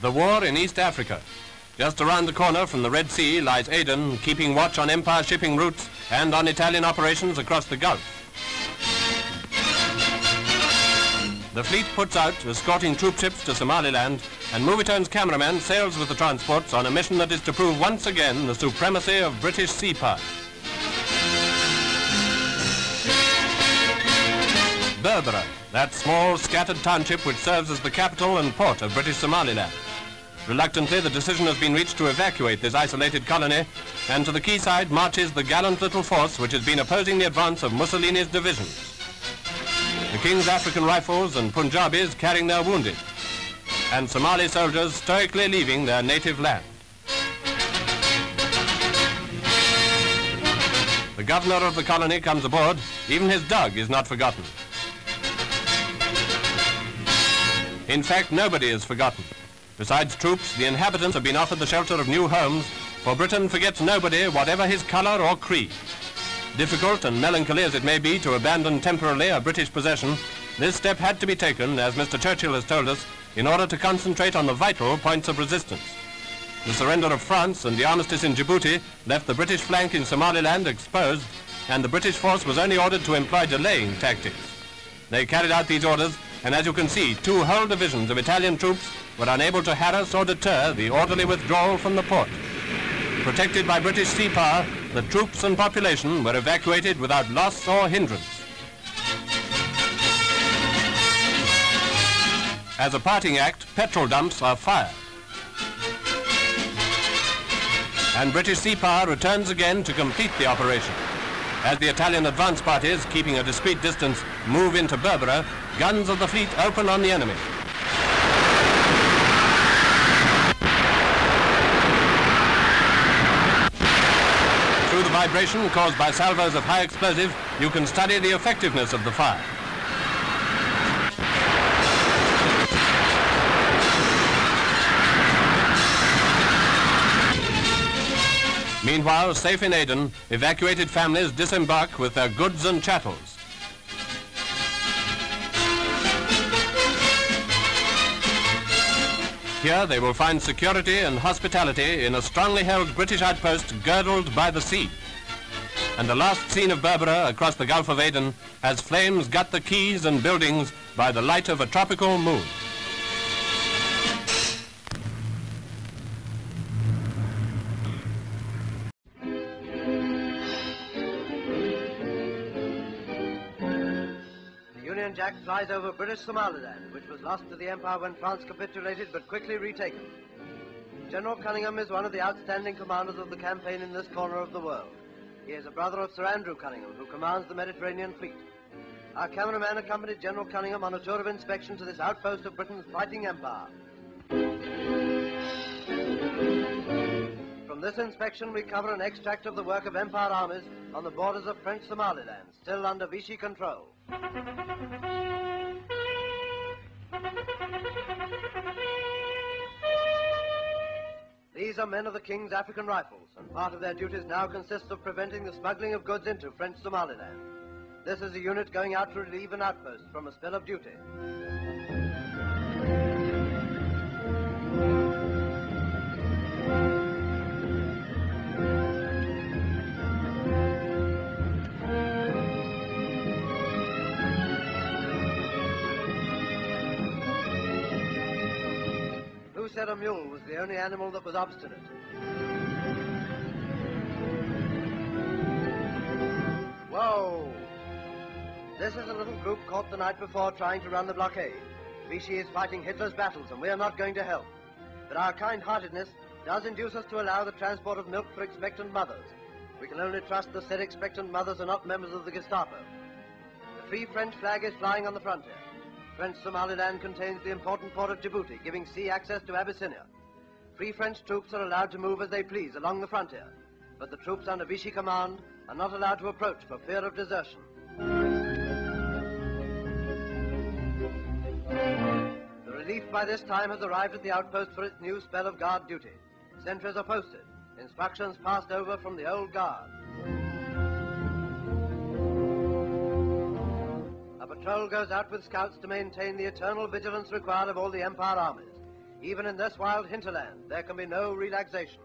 The war in East Africa. Just around the corner from the Red Sea lies Aden, keeping watch on Empire shipping routes and on Italian operations across the Gulf. The fleet puts out, escorting troop ships to Somaliland, and Movitone's cameraman sails with the transports on a mission that is to prove once again the supremacy of British sea power. Berbera, that small, scattered township which serves as the capital and port of British Somaliland. Reluctantly, the decision has been reached to evacuate this isolated colony, and to the quayside marches the gallant little force which has been opposing the advance of Mussolini's divisions. The King's African Rifles and Punjabis carrying their wounded, and Somali soldiers stoically leaving their native land. The governor of the colony comes aboard. Even his dog is not forgotten. In fact, nobody is forgotten. Besides troops, the inhabitants have been offered the shelter of new homes, for Britain forgets nobody, whatever his colour or creed. Difficult and melancholy as it may be to abandon temporarily a British possession, this step had to be taken, as Mr. Churchill has told us, in order to concentrate on the vital points of resistance. The surrender of France and the armistice in Djibouti left the British flank in Somaliland exposed, and the British force was only ordered to employ delaying tactics. They carried out these orders, and as you can see, 2 whole divisions of Italian troops were unable to harass or deter the orderly withdrawal from the port. Protected by British sea power, the troops and population were evacuated without loss or hindrance. As a parting act, petrol dumps are fired. And British sea power returns again to complete the operation. As the Italian advance parties, keeping a discreet distance, move into Berbera, guns of the fleet open on the enemy. Through the vibration caused by salvos of high explosive, you can study the effectiveness of the fire. Meanwhile, safe in Aden, evacuated families disembark with their goods and chattels. Here they will find security and hospitality in a strongly held British outpost girdled by the sea. And the last scene of Berbera across the Gulf of Aden as flames gut the quays and buildings by the light of a tropical moon. Jack flies over British Somaliland, which was lost to the Empire when France capitulated but quickly retaken. General Cunningham is one of the outstanding commanders of the campaign in this corner of the world. He is a brother of Sir Andrew Cunningham, who commands the Mediterranean fleet. Our cameraman accompanied General Cunningham on a tour of inspection to this outpost of Britain's fighting empire. From this inspection, we cover an extract of the work of Empire armies on the borders of French Somaliland, still under Vichy control. These are men of the King's African Rifles, and part of their duties now consists of preventing the smuggling of goods into French Somaliland. This is a unit going out to relieve an outpost from a spill of duty. Who said a mule was the only animal that was obstinate? Whoa! This is a little group caught the night before trying to run the blockade. Vichy is fighting Hitler's battles, and we are not going to help. But our kind-heartedness does induce us to allow the transport of milk for expectant mothers. We can only trust the said expectant mothers are not members of the Gestapo. The Free French flag is flying on the frontier. French Somaliland contains the important port of Djibouti, giving sea access to Abyssinia. Free French troops are allowed to move as they please along the frontier, but the troops under Vichy command are not allowed to approach for fear of desertion. The relief by this time has arrived at the outpost for its new spell of guard duty. Sentries are posted, instructions passed over from the old guard. A patrol goes out with scouts to maintain the eternal vigilance required of all the Empire armies. Even in this wild hinterland, there can be no relaxation.